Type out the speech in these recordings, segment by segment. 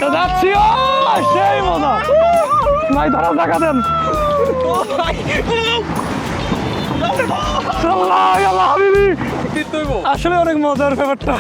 যাচ্ছি সেই মজা ভাই, ধরা দেখা দেন। আসলে অনেক মজার ব্যাপারটা।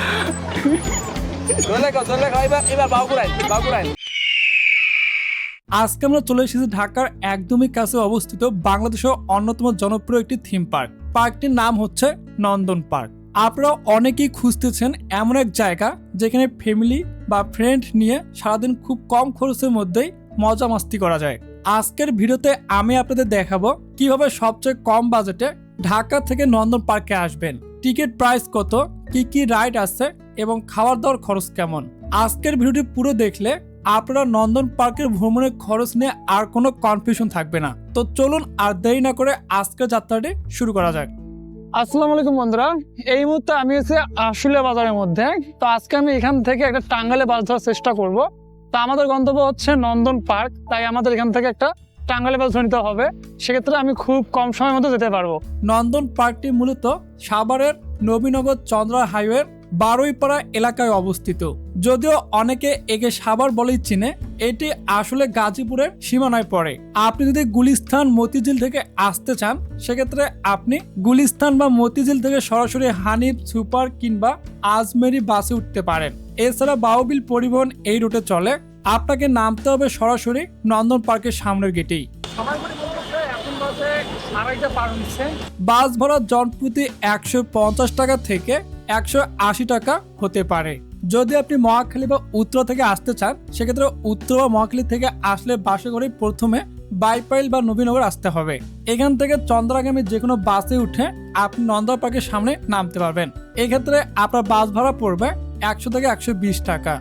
আজকে আমরা চলে এসেছি ঢাকার একদমই কাছে অবস্থিত বাংলাদেশের অন্যতম জনপ্রিয় একটি থিম পার্ক। পার্কটির নাম হচ্ছে নন্দন পার্ক। আপনারা অনেকেই খুঁজতেছেন এমন এক জায়গা যেখানে ফ্যামিলি বা ফ্রেন্ড নিয়ে সারাদিন খুব কম খরচের মধ্যেই মজা মাস্তি করা যায়। আজকের ভিডিওতে আমি আপনাদের দেখাবো কিভাবে সবচেয়ে কম বাজেটে ঢাকা থেকে নন্দন পার্কে আসবেন, টিকিট প্রাইস কত, কি কি রাইড আছে এবং খাওয়ার দাওয়ার খরচ কেমন। আজকের ভিডিওটি পুরো দেখলে আপনারা নন্দন পার্কের ভ্রমণের খরচ নিয়ে আর কোনো কনফিউশন থাকবে না। তো চলুন আর দেরি না করে আজকের যাত্রাটি শুরু করা যাক। আসসালামু আলাইকুম বন্ধুরা, এই মুহূর্তে আমি আছি আশুলিয়া বাজারের মধ্যে। তো আজকে আমি এখান থেকে একটা টাঙ্গাইলে বাস ধরার চেষ্টা করব। তো আমাদের গন্তব্য হচ্ছে নন্দন পার্ক, তাই আমাদের এখান থেকে একটা টাঙ্গাইলে বাস ধরে নিতে হবে। সেক্ষেত্রে আমি খুব কম সময়ের মধ্যে যেতে পারবো। নন্দন পার্কটি মূলত সাভারের নবীনগর চন্দ্রা হাইওয়ের বারুইপাড়া এলাকায় অবস্থিত। যদিও অনেকে একে সাভার বলেই চিনে, এটি আসলে গাজীপুরের সীমানায় পড়ে। আপনি যদি গুলিস্তান মতিঝিল থেকে আসতে চান, সেক্ষেত্রে আপনি গুলিস্তান বা মতিঝিল থেকে সরাসরি হানিফ সুপার কিংবা আজমেরি বাসে উঠতে পারেন। এছাড়া বাউবিল পরিবহন এই রুটে চলে। আপনাকে নামতে হবে সরাসরি নন্দন পার্কের সামনের গেটেই। বাস ভাড়া জনপ্রতি 150 টাকা থেকে 180 টাকা হতে পারে। যদি আপনি মহাখালী বা উত্তরা থেকে আসতে চান, সেক্ষেত্রে উত্তরা বা মহাখালী থেকে আসলে বাসে করে প্রথমে বাইপাইল বা নবীনগর আসতে হবে। এখান থেকে চন্দ্রাগামী যে কোনো বাসে উঠে আপনি নন্দন পার্কের সামনে নামতে পারবেন। এক্ষেত্রে আপনার বাস ভাড়া পড়বে 100 থেকে 120 টাকা।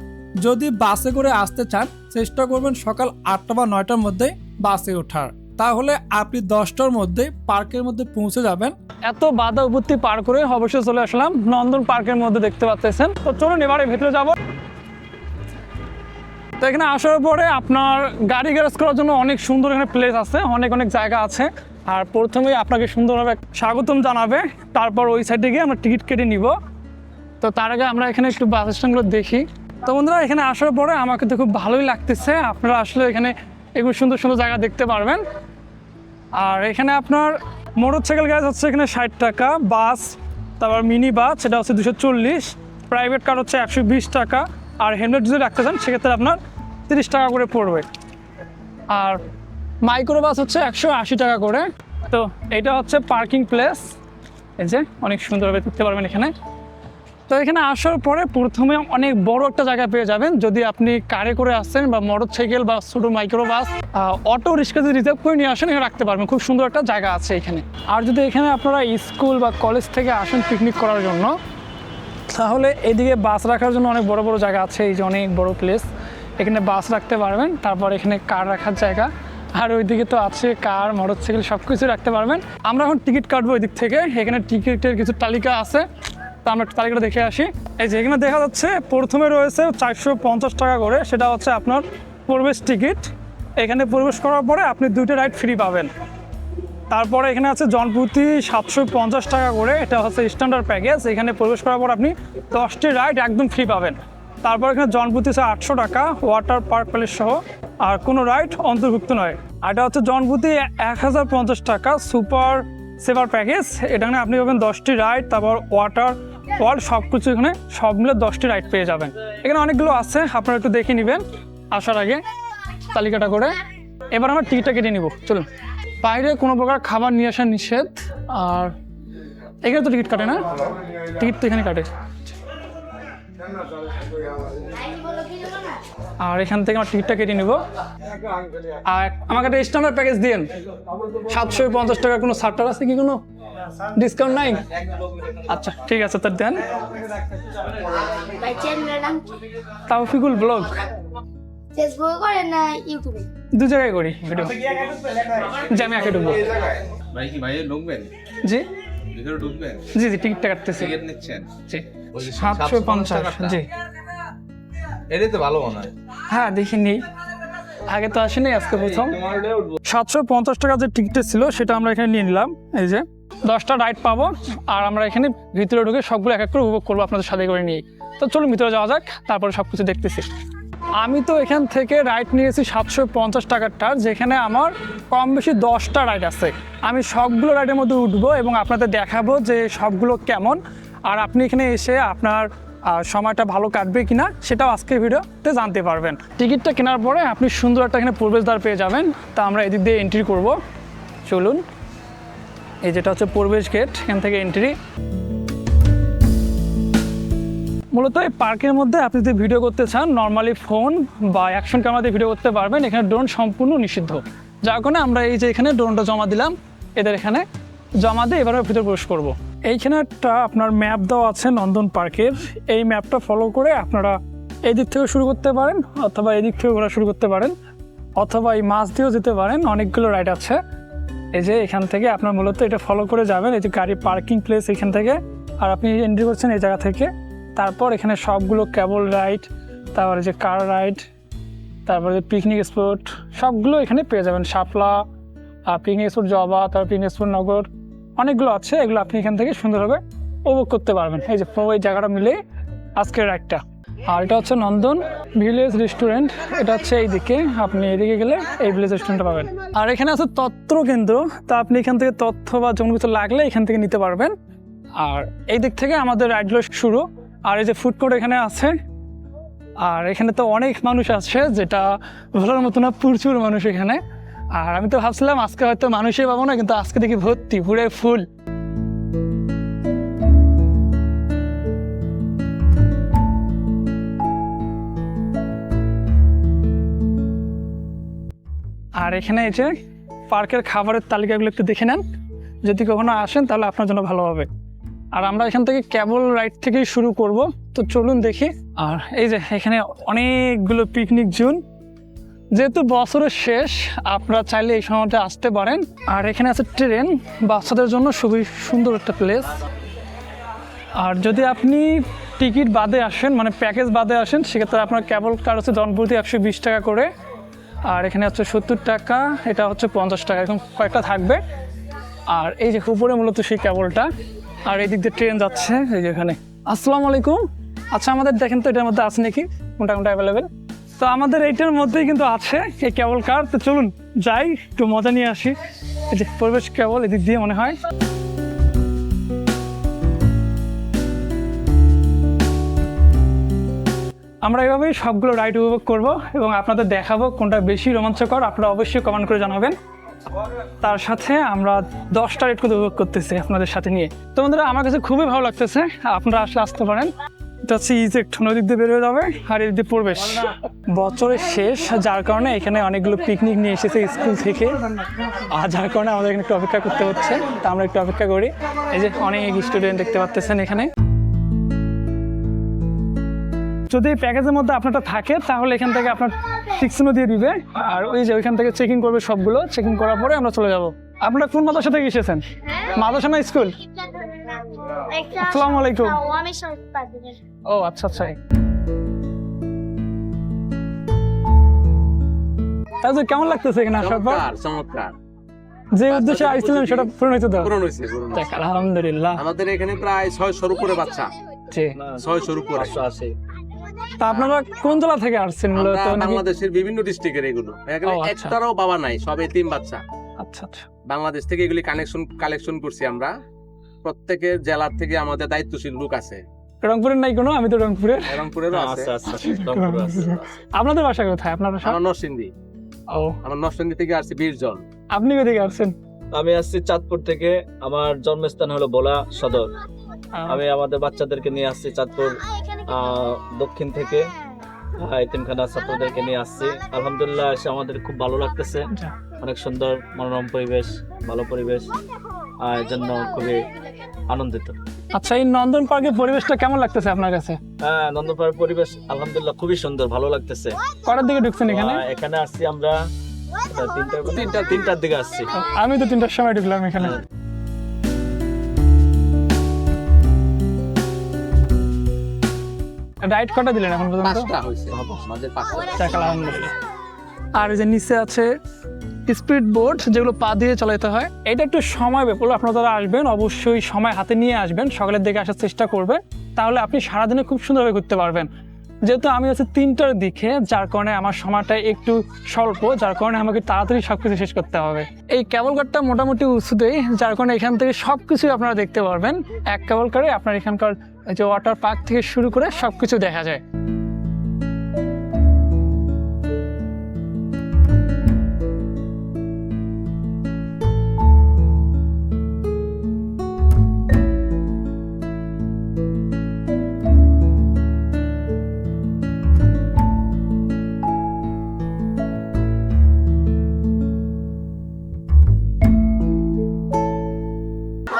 যদি বাসে করে আসতে চান, চেষ্টা করবেন সকাল 8টা বা 9টার মধ্যে বাসে ওঠার, তাহলে আপনি 10টার মধ্যে পার্কের মধ্যে পৌঁছে যাবেন। এত বাধা উপত্তি পার করে অবশ্যই চলে আসলাম নন্দন পার্কের মধ্যে, দেখতে পাচ্ছেন। তো চলুন এবারে ভেতরে যাব। তো এখানে আসার পরে আপনার গাড়ি গ্যারেজ করার জন্য অনেক সুন্দর এখানে প্লেস আছে, অনেক জায়গা আছে। আর প্রথমেই আপনাকে সুন্দরভাবে স্বাগতম জানাবে, তারপর ওই সাইডে গিয়ে আমরা টিকিট কেটে নিব। তো তার আগে আমরা এখানে একটু বাস স্ট্যান্ডগুলো দেখি। তো বন্ধুরা, এখানে আসার পরে আমাকে তো খুব ভালোই লাগতেছে। আপনারা আসলে এখানে এগুলো সুন্দর সুন্দর জায়গা দেখতে পারবেন। আর এখানে আপনার মোটরসাইকেল গ্যারেজ হচ্ছে এখানে 60 টাকা, বাস তারপর মিনি বাস সেটা হচ্ছে 240, প্রাইভেট কার হচ্ছে 120 টাকা, আর হেলমেট যদি রাখতে চান সেক্ষেত্রে আপনার 30 টাকা করে পড়বে। আর মাইক্রো বাস হচ্ছে 180 টাকা করে। তো এটা হচ্ছে পার্কিং প্লেস, এই যে অনেক সুন্দরভাবে দেখতে পারবেন এখানে। তো এখানে আসার পরে প্রথমে অনেক বড় একটা জায়গা পেয়ে যাবেন। যদি আপনি কারে করে আসছেন বা মোটরসাইকেল বা ছোটো মাইক্রো বাস, অটো রিক্সা যদি রিজার্ভ করে নিয়ে আসেন, এখানে রাখতে পারবেন। খুব সুন্দর একটা জায়গা আছে এখানে। আর যদি এখানে আপনারা স্কুল বা কলেজ থেকে আসেন পিকনিক করার জন্য, তাহলে এদিকে বাস রাখার জন্য অনেক বড় বড় জায়গা আছে। এই যে অনেক বড় প্লেস, এখানে বাস রাখতে পারবেন। তারপর এখানে কার রাখার জায়গা, আর ওইদিকে তো আছে কার মোটরসাইকেল সব কিছু রাখতে পারবেন। আমরা এখন টিকিট কাটবো ওই দিক থেকে। এখানে টিকিটের কিছু তালিকা আছে, তো আমরা তালিকাটা দেখে আসি। এই যে এখানে দেখা যাচ্ছে প্রথমে রয়েছে 450 টাকা করে, সেটা হচ্ছে আপনার প্রবেশ টিকিট। এখানে প্রবেশ করার পরে আপনি 2টা রাইড ফ্রি পাবেন। তারপরে এখানে আছে জনপ্রতি 750 টাকা করে, এটা হচ্ছে স্ট্যান্ডার্ড প্যাকেজ। এখানে প্রবেশ করার পর আপনি 10টি রাইড একদম ফ্রি পাবেন। তারপর এখানে জনপ্রতি 800 টাকা, ওয়াটার পার্ক প্যালেস সহ, আর কোনো রাইড অন্তর্ভুক্ত নয়। আর এটা হচ্ছে জনপ্রতি 1050 টাকা সুপার সেভার প্যাকেজ। এখানে আপনি পাবেন 10টি রাইড, তারপর ওয়াটার ওয়ার্ল্ড সব কিছু, এখানে সব মিলে 10টি রাইড পেয়ে যাবেন। এখানে অনেকগুলো আছে, আপনারা একটু দেখে নেবেন আসার আগে তালিকাটা করে। এবার আমরা টিকিটটা কেটে নিব। চলুন। বাইরে কোনো প্রকার খাবার নিয়ে আসা নিষেধ। আর এখানে তো টিকিট কাটে না, টিকিট তো এখানে কাটে। আর এখান থেকে আমার টিকিটটা কেটে নিব। আর আমাকে একটা স্ট্যান্ডার্ড প্যাকেজ দিন। 750 টাকা কোনো ছাড়টার আছে কি, কোনো ডিসকাউন্ট নাই? আচ্ছা ঠিক আছে, তার দেন। তাওফিকুল ব্লগ ফেসবুকে করে না ইউটিউবে? 2 জায়গায় করি ভিডিও। যে আমি একে ঢুকবো। ভাই কি ভাইয়ে ঢুকবেন? জি ভিতরে ঢুকবেন? জি জি, টিকিটটা কাটতেছি। টিকিট নিচ্ছেন? জি 750। জি এটাই তো ভালো মনে হয়। হ্যাঁ দেখি নেই, আগে তো আসেনি, আজকে প্রথম। 750 টাকা যে টিকিটটা ছিল সেটা আমরা এখানে নিয়ে নিলাম। এই যে 10টা রাইড পাবো, আর আমরা এখানে ভিতরে ঢুকে সবগুলো এক এক করে উপভোগ করবো আপনাদের সাথে করে নিয়ে। তো চলুন ভিতরে যাওয়া যাক, তারপরে সব কিছু দেখতেছি। আমি তো এখান থেকে রাইড নিয়েছি 750 টাকারটা, যেখানে আমার কম বেশি 10টা রাইড আছে। আমি সবগুলো রাইডের মধ্যে উঠবো এবং আপনাদের দেখাবো যে সবগুলো কেমন, আর আপনি এখানে এসে আপনার সময়টা ভালো কাটবে কিনা সেটাও আজকের ভিডিওতে জানতে পারবেন। টিকিটটা কেনার পরে আপনি সুন্দর একটা এখানে প্রবেশদ্বার পেয়ে যাবেন। তা আমরা এদিক দিয়ে এন্ট্রি করব। চলুন, এই যেটা হচ্ছে প্রবেশ গেট, এখান থেকে এন্ট্রি। মূলত এই পার্কের মধ্যে আপনি যদি ভিডিও করতে চান, নর্মালি ফোন বা অ্যাকশন ক্যামেরা দিয়ে ভিডিও করতে পারবেন। এখানে ড্রোন সম্পূর্ণ নিষিদ্ধ, যার কারণে আমরা এই যে এখানে ড্রোনটা জমা দিলাম, এদের এখানে জমা দিয়ে এবারে ভিতরে প্রবেশ করব। এইখানে একটা আপনার ম্যাপ দেওয়া আছে নন্দন পার্কের। এই ম্যাপটা ফলো করে আপনারা এই দিক থেকে শুরু করতে পারেন, অথবা এই দিক থেকে ঘোরা শুরু করতে পারেন, অথবা এই মাছ দিয়েও যেতে পারেন। অনেকগুলো রাইড আছে। এই যে এখান থেকে আপনার মূলত এটা ফলো করে যাবেন, এই যে গাড়ি পার্কিং প্লেস এখান থেকে, আর আপনি এন্ট্রি করছেন এই জায়গা থেকে। তারপর এখানে সবগুলো কেবল রাইড, তারপরে যে কার রাইড, তারপরে যে পিকনিক স্পট, সবগুলো এখানে পেয়ে যাবেন। শাপলা, পিকনিক স্পট জবা, তারপর পিকনিক স্পট নগর, অনেকগুলো আছে। এগুলো আপনি এখান থেকে সুন্দরভাবে উপভোগ করতে পারবেন। এই যে এই জায়গাটা মিলে আজকের রাইডটা। আর এটা হচ্ছে নন্দন ভিলেজ রেস্টুরেন্ট, এটা হচ্ছে এইদিকে। আপনি এদিকে গেলে এই ভিলেজ রেস্টুরেন্টটা পাবেন। আর এখানে আছে তথ্য কেন্দ্র, তা আপনি এখান থেকে তথ্য বা যেমন কিছু লাগলে এখান থেকে নিতে পারবেন। আর এই দিক থেকে আমাদের রাইডগুলো শুরু। আর এই যে ফুড কোর্ট এখানে আছে। আর এখানে তো অনেক মানুষ আসছে, যেটা বলার মতো না, প্রচুর মানুষ এখানে। আর আমি তো ভাবছিলাম আজকে হয়তো মানুষই পাবো না, কিন্তু আজকে দেখি ভর্তি, পুরো ফুল। আর এখানে এই যে পার্কের খাবারের তালিকাগুলো একটু দেখে নেন, যদি কখনো আসেন তাহলে আপনার জন্য ভালো হবে। আর আমরা এখান থেকে কেবল রাইড থেকেই শুরু করব, তো চলুন দেখি। আর এই যে এখানে অনেকগুলো পিকনিক জোন, যেহেতু বছরের শেষ আপনারা চাইলে এই সময়টা আসতে পারেন। আর এখানে আছে ট্রেন, বাচ্চাদের জন্য খুবই সুন্দর একটা প্লেস। আর যদি আপনি টিকিট বাদে আসেন, মানে প্যাকেজ বাদে আসেন, সেক্ষেত্রে আপনার কেবল কার হচ্ছে জনপ্রতি 120 টাকা করে। আর এখানে হচ্ছে 70 টাকা, এটা হচ্ছে 50 টাকা, এরকম কয়েকটা থাকবে। আর এই যে উপরে মূলত সেই কেবলটা, আর এই দিক দিয়ে ট্রেন যাচ্ছে এই যে এখানে। আসসালামু আলাইকুম। আচ্ছা, আমাদের দেখেন তো এটার মধ্যে আছে নাকি, কোনটা কোনটা অ্যাভেলেবেল। তো আমাদের এইটার মধ্যেই কিন্তু আছে এই কেবল কার। তো চলুন যাই, একটু মজা নিয়ে আসি। এই যে প্রবেশ কেবল এদিক দিয়ে মনে হয়। আমরা এভাবেই সবগুলো রাইড উপভোগ করব এবং আপনাদের দেখাবো কোনটা বেশি রোমাঞ্চকর। আপনারা অবশ্যই কমেন্ট করে জানাবেন। তার সাথে আমরা 10টা রাইড করে উপভোগ করতেছি আপনাদের সাথে নিয়ে। তো বন্ধুরা, আমার কাছে খুবই ভালো লাগতেছে, আপনারা আসতে পারেন। এটা হচ্ছে ইজেক্ট, নদীর দিয়ে বের হয়ে যাবে। আর এর দিয়ে প্রবেশ, বছরের শেষ, যার কারণে এখানে অনেকগুলো পিকনিক নিয়ে এসেছে স্কুল থেকে, আর যার কারণে আমাদের এখানে একটু অপেক্ষা করতে হচ্ছে। তা আমরা একটু অপেক্ষা করি। এই যে অনেক স্টুডেন্ট দেখতে পাচ্ছেন এখানে। যদি প্যাকেজের মধ্যে আপনারটা থাকে তাহলে এখান থেকে আপনার টিকসিনও দিয়ে দিবে। আর ওই যে ওইখান থেকে চেকিং করবে, সবগুলো চেকিং করার পরে আমরা চলে যাব। আপনারা কোন মাদ্রাসা থেকে এসেছেন? মাদ্রাসা না স্কুল? আসসালামু আলাইকুম। ও আচ্ছা আচ্ছা। তাহলে কেমন লাগতেছে এখানে আসার পর? চমৎকার। যে উদ্দেশ্যে আসছিলেন সেটা পূরণ হয়েছে তো? পূরণ হয়েছে। আলহামদুলিল্লাহ। আমাদের এখানে প্রায় 600-র উপরে বাচ্চা। জি, 600-র উপরে আছে। তা আপনারা কোন জেলা থেকে আসছেন মূলত? বাংলাদেশের বিভিন্ন ডিস্ট্রিক্টের এগুলো। এখানে আচ্ছা। একটারও বাবা নাই, সব এতিম বাচ্চা। আচ্ছা আচ্ছা। বাংলাদেশ থেকে এগুলি কালেকশন করছি আমরা। প্রত্যেকের জেলার থেকে আমাদের দায়িত্বশীল লোক আছে। রংপুরের নাই কোনো? আমি তো রংপুরের। রংপুরেরও আছে। আপনাদের বাসা কোথায়? আপনার বাসা? আমার নরসিংদী। ও, আমার নরসিংদী থেকে আসছি 20 জন। আপনি কোথেকে আসছেন? আমি আসছি চাঁদপুর থেকে। আমার জন্মস্থান হলো ভোলা সদর। আমি আমাদের বাচ্চাদেরকে নিয়ে আসছি চাঁদপুর দক্ষিণ থেকে, এতিমখানা ছাত্রদেরকে নিয়ে আসছি। আলহামদুলিল্লাহ, এসে আমাদের খুব ভালো লাগতেছে। অনেক সুন্দর মনোরম পরিবেশ, ভালো পরিবেশ, এর জন্য খুবই আনন্দিত। আচ্ছা, এই নন্দন পার্কের পরিবেশটা কেমন লাগতেছে আপনার কাছে? হ্যাঁ, নন্দন পার্কের পরিবেশ আলহামদুলিল্লাহ খুবই সুন্দর, ভালো লাগতেছে। কটার দিকে ঢুকছেন এখানে? এখানে আসছি আমরা তিনটার দিকে আসছি। আমি তো 3টার সময় ঢুকলাম এখানে। রাইড কটা দিলেন এখন পর্যন্ত? 5টা হয়েছে আমাদের 5টা। যাক, আলহামদুলিল্লাহ। আর এই যে নিচে আছে স্পিড বোট, যেগুলো পা দিয়ে চালাতে হয়। এটা একটু সময় ব্যাপার। আপনারা যারা আসবেন অবশ্যই সময় হাতে নিয়ে আসবেন, সকালের দিকে আসার চেষ্টা করবেন, তাহলে আপনি সারাদিনে খুব সুন্দরভাবে ঘুরতে পারবেন। যেহেতু আমি আছি 3টার দিকে, যার কারণে আমার সময়টা একটু স্বল্প, যার কারণে আমাকে তাড়াতাড়ি সব কিছু শেষ করতে হবে। এই কেবল কারটা মোটামুটি উঁচুতেই, যার কারণে এখান থেকে সব কিছুই আপনারা দেখতে পারবেন। এক কেবল কারে আপনার এখানকার যে ওয়াটার পার্ক থেকে শুরু করে সব কিছু দেখা যায়।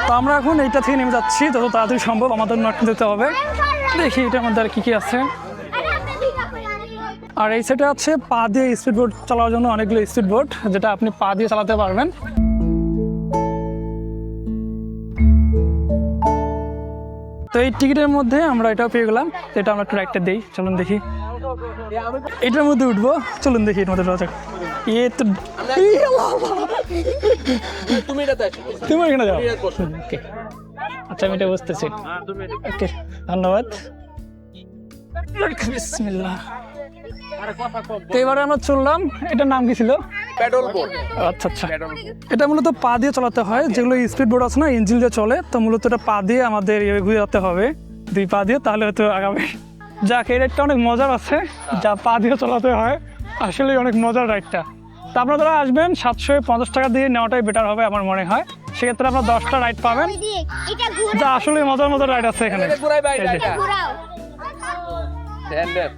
তো আমরা এখন এইটা থেকে নেমে যাচ্ছি, যত তাড়াতাড়ি সম্ভব আমাদের নট দিতে হবে। দেখি এটার মধ্যে আর কি আছে। আর এই সাইডে আছে পা দিয়ে স্পিড বোট চালানোর জন্য অনেকগুলো স্পিড বোট, যেটা আপনি পা দিয়ে চালাতে পারবেন। তো এই টিকিটের মধ্যে আমরা এটাও পেয়ে গেলাম, এটা আমরা একটু রাইডটা দিই, চলুন দেখি। এটার মধ্যে উঠবো, চলুন দেখি এর মধ্যে যাক। তুমি এটাতে আসো। তুমি এখানে যাও। বসো। ওকে, আচ্ছা আমি এটা বুঝতেছি। ওকে, ধন্যবাদ। বিসমিল্লাহ। তো এবারে আমরা চললাম, এটার নাম কি ছিল? Paddle boat. আচ্ছা আচ্ছা, এটা মূলত পা দিয়ে চালাতে হয়। যেগুলো স্পিড বোট আছে না, ইঞ্জিন দিয়ে চলে, তো মূলত এটা পা দিয়ে আমাদের ঘুরে যেতে হবে, 2 পা দিয়ে, তাহলে হয়তো আগাবে। যাক, এই রাইডটা অনেক মজার আছে, যা পা দিয়ে চালাতে হয়। আসলে অনেক মজার রাইডটা। তা আপনারা যারা আসবেন 750 টাকা দিয়ে নেওয়াটাই বেটার হবে আমার মনে হয়। সেক্ষেত্রে আপনারা 10টা রাইড পাবেন, যা আসলে মজার মজার রাইড আছে এখানে। ঘুরাই ভাই এই যে। এটা। স্ট্যান্ডার্ড।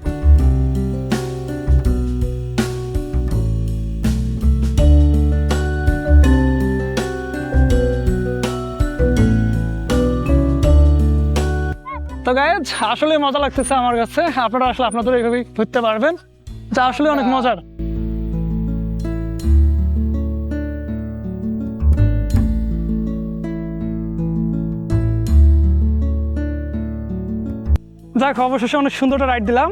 তো গাইজ, আসলে মজা লাগতেছে আমার কাছে। আপনারা আসলে আপনাদের এইভাবেই ঘুরতে পারবেন, যা আসলে অনেক মজার। যাক, অবশেষে অনেক সুন্দর একটা রাইড দিলাম।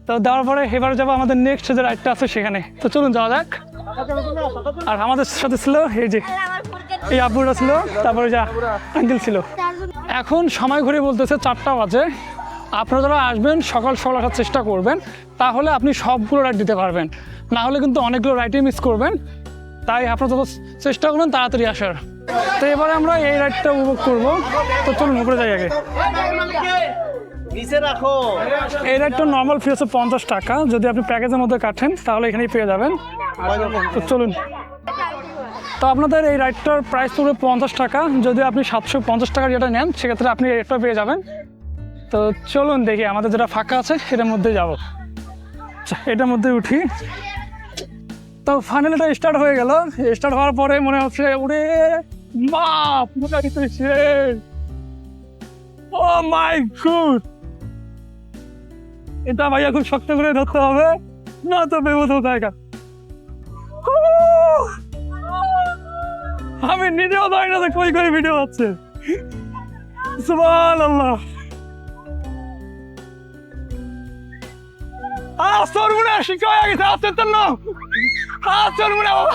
তো দেওয়ার পরে এবার যাবো আমাদের নেক্সট যে রাইডটা আছে সেখানে। তো চলুন যাওয়া যাক। আর আমাদের সাথে ছিল এই যে এই আপুরা ছিল, তারপরে যা আঙ্কেল ছিল। এখন সময় ঘুরে বলতেছে 4টা বাজে। আপনারা যারা আসবেন সকাল সকাল আসার চেষ্টা করবেন, তাহলে আপনি সবগুলো রাইড দিতে পারবেন। না হলে কিন্তু অনেকগুলো রাইডই মিস করবেন। তাই আপনারা যত চেষ্টা করবেন তাড়াতাড়ি আসার। তো এবারে আমরা এই রাইডটা উপভোগ করবো। তো চলুন উপরে যাই আগে। নিচে রাখো। এই রাইডটা নর্মাল ফি হচ্ছে 50 টাকা। যদি আপনি প্যাকেজের মধ্যে কাটেন তাহলে এখানেই পেয়ে যাবেন। তো চলুন। তো আপনাদের এই রাইডটার প্রাইস পড়বে 50 টাকা। যদি আপনি 750 টাকার যেটা নেন, সেক্ষেত্রে আপনি রেটটা পেয়ে যাবেন। তো চলুন দেখি, আমাদের যেটা ফাঁকা আছে সেটার মধ্যে যাব। আচ্ছা, এটার মধ্যে উঠি। তো ফাইনালি এটা স্টার্ট হয়ে গেল। স্টার্ট হওয়ার পরে মনে হচ্ছে ওরে বাপ, ও মাই গড, এটা ভাইয়া খুব শক্ত করে ধরতে হবে, না তো বেবদ জায়গা। আমি নিজেও জানি না যে কই কই ভিডিও হচ্ছে। সুবহানাল্লাহ। সরমুনা শিখা হয়ে গেছে, আসতে না। সরমুনা বাবা,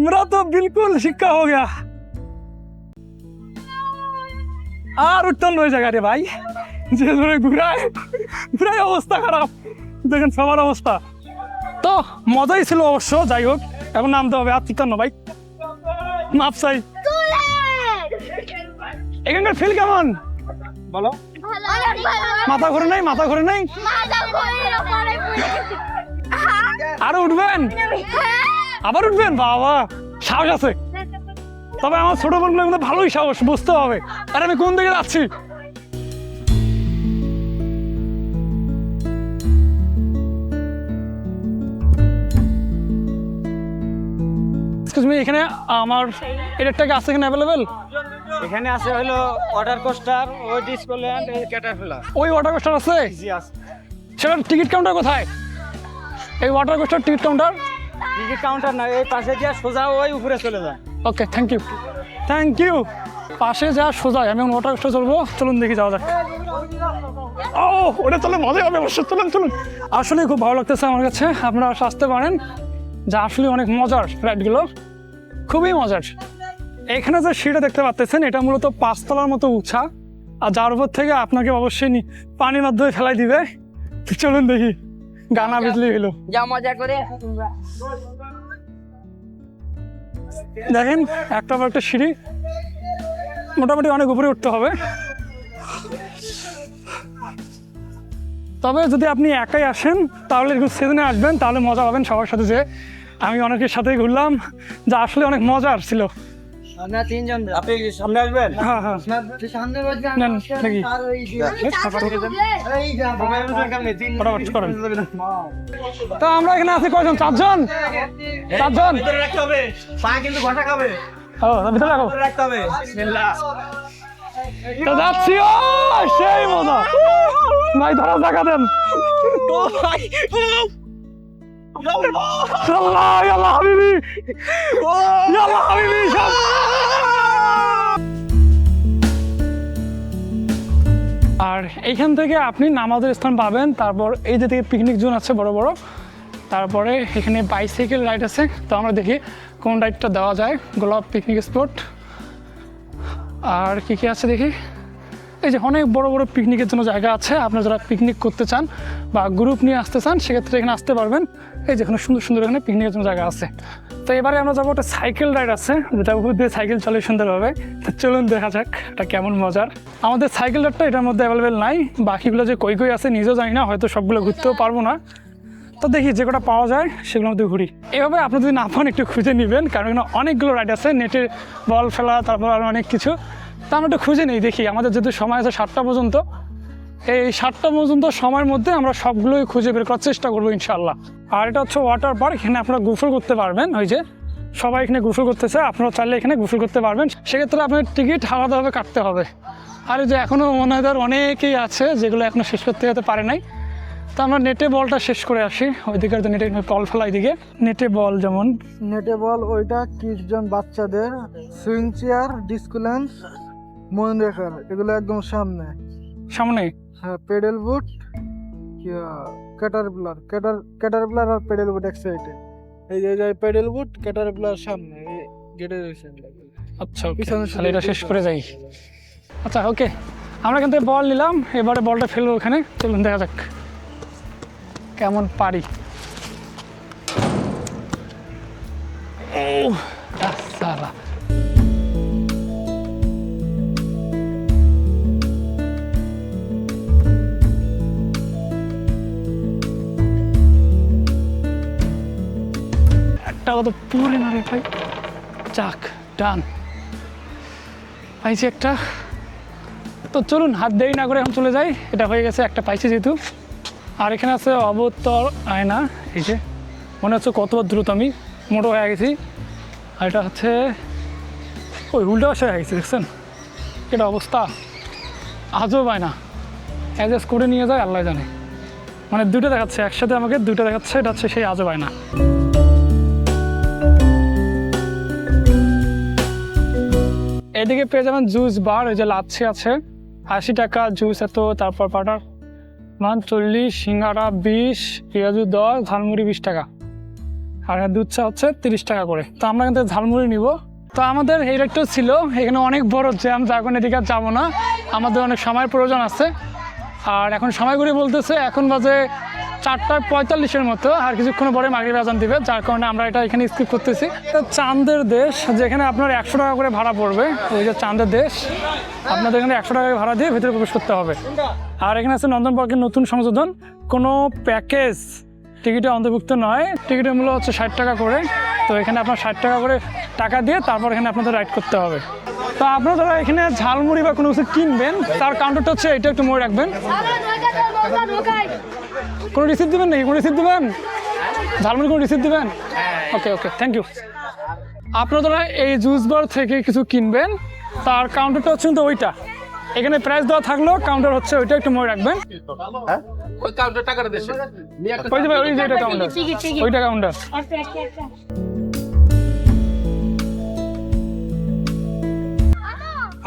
मेरा तो बिल्कुल शिक्का हो गया। আর উত্তর নয় জায়গা রে ভাই, যে ধরে ঘুরাই অবস্থা খারাপ। দেখেন সবার অবস্থা। তো মজাই ছিল অবশ্য। যাই হোক, এখন নামতে হবে। আর চিন্তা না ভাই, মাপ চাই। এখানকার ফিল কেমন বলো? মাথা ঘুরে নাই? মাথা ঘুরে নাই? আরো উঠবেন? আবার উঠবেন? বাবা, সাহস আছে। তবে আমার ছোট বোনগুলোর মধ্যে ভালোই সাহস, বুঝতে হবে। আর আমি কোন দিকে যাচ্ছি। এখানে আমার এটা কি আছে এখানে অ্যাভেলেবেল? এখানে আছে হলো ওয়াটার কোস্টার, ওই ডিসকোল্যান্ড, এই ক্যাটারপিলার। ওই ওয়াটার কোস্টার আছে? জি আছে। সেটার টিকিট কাউন্টার কোথায়? এই water coaster ticket counter? Ticket counter না, এই পাশে দিয়ে সোজা ওই উপরে চলে যায়। Okay, thank you. Thank you. পাশে যা সোজা, আমি এখন ওয়াটার কোস্টার চলবো। চলুন দেখি, যাওয়া যাক। ও, ওটা চলে মজাই হবে অবশ্যই। চলুন চলুন। আসলে খুব ভালো লাগতেছে আমার কাছে। আপনারা আসতে পারেন, যা আসলে অনেক মজার রাইডগুলো, খুবই মজার। এখানে যে সিঁড়িটা দেখতে পাচ্ছেন এটা মূলত 5 তলার মতো উঁচা, আর যার উপর থেকে আপনাকে অবশ্যই পানির মাধ্যমে ফেলাই দিবে। তো চলুন দেখি, গানা বিজলি হলো। যা মজা করে দেখেন একটা পর একটা সিঁড়ি, মোটামুটি অনেক উপরে উঠতে হবে। তবে যদি আপনি একাই আসেন তাহলে এরকম সিজনে আসবেন, তাহলে মজা পাবেন সবার সাথে। যে আমি অনেকের সাথেই ঘুরলাম, যা আসলে অনেক মজার ছিল। আমরা তিনজন আপনি সামনে আসবেন? হ্যাঁ হ্যাঁ সামনে নেন, নাকি? ফটাফট করেন। তো আমরা এখানে আছি কয়জন? 4 জন। 4 জন। রাখতে হবে, পা কিন্তু ঘষা খাবে। ও ভিতরে রাখো। রাখতে হবে। বিসমিল্লাহ। তো যাচ্ছি। ও সেই মজা ভাই, ধরা দেখা দেন। আল্লাহ আল্লাহ হাবিবি, আল্লাহ হাবিবি। আর এইখান থেকে আপনি নামাজের স্থান পাবেন। তারপর এই যে থেকে পিকনিক জোন আছে বড় বড়। তারপরে এখানে বাইসাইকেল রাইড আছে। তো আমরা দেখি কোন রাইডটা দেওয়া যায়। গোলাপ পিকনিক স্পট। আর কি কি আছে দেখি। এই যে অনেক বড় বড় পিকনিকের জন্য জায়গা আছে। আপনারা যারা পিকনিক করতে চান বা গ্রুপ নিয়ে আসতে চান সেক্ষেত্রে এখানে আসতে পারবেন। এই যে এখানে সুন্দর সুন্দর এখানে পিকনিকের জন্য জায়গা আছে। তো এবারে আমরা যাবো একটা সাইকেল রাইড আছে, যেটা উপর দিয়ে সাইকেল চলে সুন্দরভাবে। তো চলুন দেখা যাক এটা কেমন মজার। আমাদের সাইকেল রাইডটা এটার মধ্যে অ্যাভেলেবেল নাই, বাকিগুলো যে কই আছে নিজেও জানি না, হয়তো সবগুলো ঘুরতেও পারবো না। তো দেখি যে কটা পাওয়া যায় সেগুলোর মধ্যে ঘুরি। এভাবে আপনি যদি না পান একটু খুঁজে নেবেন, কারণ এখানে অনেকগুলো রাইড আছে, নেটে বল ফেলা, তারপর আরও অনেক কিছু। তা আমরা একটু খুঁজে নিই, দেখি। আমাদের যেহেতু সময় আছে 7টা পর্যন্ত, এই 7টা পর্যন্ত সময়ের মধ্যে আমরা সবগুলোই খুঁজে বের করার চেষ্টা করবো ইনশাল্লাহ। আর এটা হচ্ছে ওয়াটার পার্ক, এখানে আপনারা গোসল করতে পারবেন। ওই যে সবাই এখানে গোসল করতেছে, আপনারা চাইলে এখানে গোসল করতে পারবেন। সেক্ষেত্রে আপনার টিকিট আলাদাভাবে কাটতে হবে। আর এই যে এখনও মনে হয় অনেকেই আছে যেগুলো এখনও শেষ করতে যেতে পারে নাই। তো আমরা নেটে বলটা শেষ করে আসি। ওইদিকে তো নেটে বল ফেলা, এদিকে নেটে বল, যেমন নেটে বল ওইটা কিডজন বাচ্চাদের, সুইং চেয়ার, ডিসকুলেন্স, মন রেখার, এগুলো একদম সামনে। সামনে হ্যাঁ, পেডেল বুট, ক্যাটারপিলার আর পেডেল বুট এক সাইডে। এই যে পেডেল বুট, ক্যাটারপিলার সামনে গেটের ওই সাইডে। আচ্ছা, তাহলে এটা শেষ করে যাই। আচ্ছা ওকে, আমরা এখান থেকে বল নিলাম, এবারে বলটা ফেলবো ওখানে। চলুন দেখা যাক কেমন পারি। ও সালা, একটা তো পুরে না রে ভাই। যাক, ডান, পাইছি একটা। তো চলুন হাত দেরি না করে এখন চলে যাই। এটা হয়ে গেছে, একটা পাইছি যেহেতু। আর এখানে আছে অবতর আয়না। এই যে মনে হচ্ছে কতবার দ্রুত আমি মোটো হয়ে গেছি। আর এটা হচ্ছে ওই উল্টো পাশে হয়ে গেছে, দেখছেন এটা অবস্থা। আজও পায় না, অ্যাডজাস্ট করে নিয়ে যায় আল্লাহ জানে। মানে দুটো দেখাচ্ছে একসাথে, আমাকে দুটো দেখাচ্ছে। এটা হচ্ছে সেই আজও পায় না। এদিকে পেয়ে যাবেন জুস বার। এই যে লাচ্ছি আছে 80 টাকা, জুস এত, তারপর পাটার মান 40, সিঙ্গারা 20, পেঁয়াজু 10, ঝালমুড়ি 20 টাকা। আর দুধ চা হচ্ছে 30 টাকা করে। তো আমরা কিন্তু ঝালমুড়ি নিব। তো আমাদের এই রাইডটা ছিল, এখানে অনেক বড় জ্যাম, যার কারণে এদিকে আর যাবো না। আমাদের অনেক সময়ের প্রয়োজন আছে। আর এখন সময় করে বলতেছে, এখন বাজে 4:45 মতো। আর কিছুক্ষণ পরে মাগরিব আজান দিবে, যার কারণে আমরা এটা এখানে স্কিপ করতেছি। চাঁদের দেশ, যেখানে আপনার 100 টাকা করে ভাড়া পড়বে। ওই যে চাঁদের দেশ, আপনাদের এখানে 100 টাকা ভাড়া দিয়ে ভেতরে প্রবেশ করতে হবে। আর এখানে আছে নন্দন পার্কের নতুন সংশোধন, কোনো প্যাকেজ টিকিটে অন্তর্ভুক্ত নয়। টিকিটের মূল্য হচ্ছে 60 টাকা করে। তো এখানে আপনার 60 টাকা করে টাকা দিয়ে তারপর এখানে আপনাদের রাইড করতে হবে। তো আপনারা যারা এখানে ঝালমুড়ি বা কোনো কিছু কিনবেন, তার কাউন্টারটা হচ্ছে এটা, একটু মনে রাখবেন। কোনো রিসিপ্ট দেবেন নাকি? কোনো রিসিপ্ট দেবেন? ঝালমুড়ি কোনো রিসিপ্ট দেবেন? ওকে ওকে, থ্যাংক ইউ। আপনারা যারা এই জুস বার থেকে কিছু কিনবেন, তার কাউন্টারটা হচ্ছে কিন্তু ওইটা। এখানে প্রাইস দেওয়া থাকলেও কাউন্টার হচ্ছে ওইটা, একটু মনে রাখবেন। ওই কাউন্টার টাকাটা দেশে ওই যে ওই যে এটা কাউন্টার, ওইটা কাউন্টার।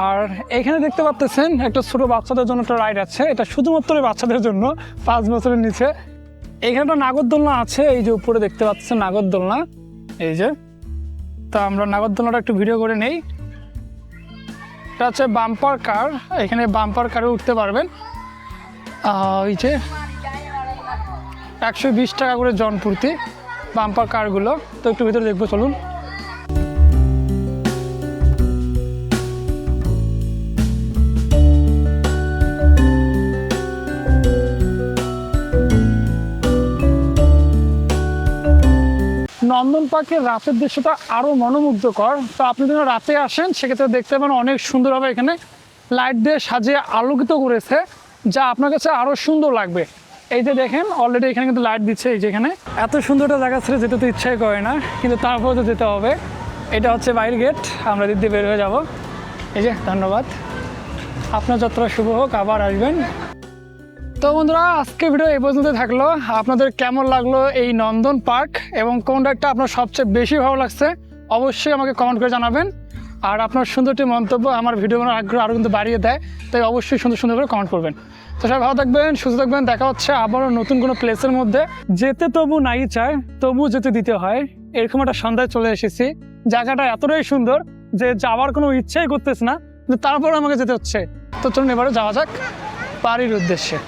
আর এখানে দেখতে পাচ্ছেন একটা ছোট বাচ্চাদের জন্য একটা রাইড আছে। এটা শুধুমাত্র বাচ্চাদের জন্য, 5 বছরের নিচে। এখানে একটা নাগরদোলনা আছে, এই যে উপরে দেখতে পাচ্ছেন নাগরদোলনা, এই যে। তো আমরা নাগরদোলনাটা একটু ভিডিও করে নেই। এটা হচ্ছে বাম্পার কার, এখানে বাম্পার কারে উঠতে পারবেন। এই যে 120 টাকা করে জন প্রতি বাম্পার কারগুলো। তো একটু ভিতরে দেখবো, চলুন। নন্দন পার্কের রাতের দৃশ্যটা আরও মনোমুগ্ধকর। তো আপনি যদি রাতে আসেন সেক্ষেত্রে দেখতে পাবেন অনেক সুন্দরভাবে এখানে লাইট দিয়ে সাজিয়ে আলোকিত করেছে, যা আপনার কাছে আরও সুন্দর লাগবে। এই যে দেখেন অলরেডি এখানে কিন্তু লাইট দিচ্ছে। এই যে এখানে এত সুন্দর একটা জায়গা ছেড়ে যেতে তো ইচ্ছাই করে না, কিন্তু তারপরে তো যেতে হবে। এটা হচ্ছে বাইরের গেট, আমরা দিক দিয়ে বের হয়ে যাব। এই যে ধন্যবাদ, আপনার যাত্রা শুভ হোক, আবার আসবেন। তো বন্ধুরা, আজকে ভিডিও এই পর্যন্ত থাকলো। আপনাদের কেমন লাগলো এই নন্দন পার্ক এবং কোনটা একটা আপনার সবচেয়ে বেশি ভালো লাগছে অবশ্যই আমাকে কমেন্ট করে জানাবেন। আর আপনার সুন্দরটি মন্তব্য আমার ভিডিও বানানোর আগ্রহ আরও কিন্তু বাড়িয়ে দেয়, তাই অবশ্যই সুন্দর সুন্দর করে কমেন্ট করবেন। তো সবাই ভালো থাকবেন, সুস্থ থাকবেন। দেখা হচ্ছে আবারও নতুন কোনো প্লেসের মধ্যে। যেতে তবু নাই চায়, তবু যেতে দিতে হয়, এরকম একটা সন্ধ্যায় চলে এসেছি। জায়গাটা এতটাই সুন্দর যে যাওয়ার কোনো ইচ্ছাই করতেছে না, কিন্তু তারপর আমাকে যেতে হচ্ছে। তো চলুন এবারে যাওয়া যাক বাড়ির উদ্দেশ্যে।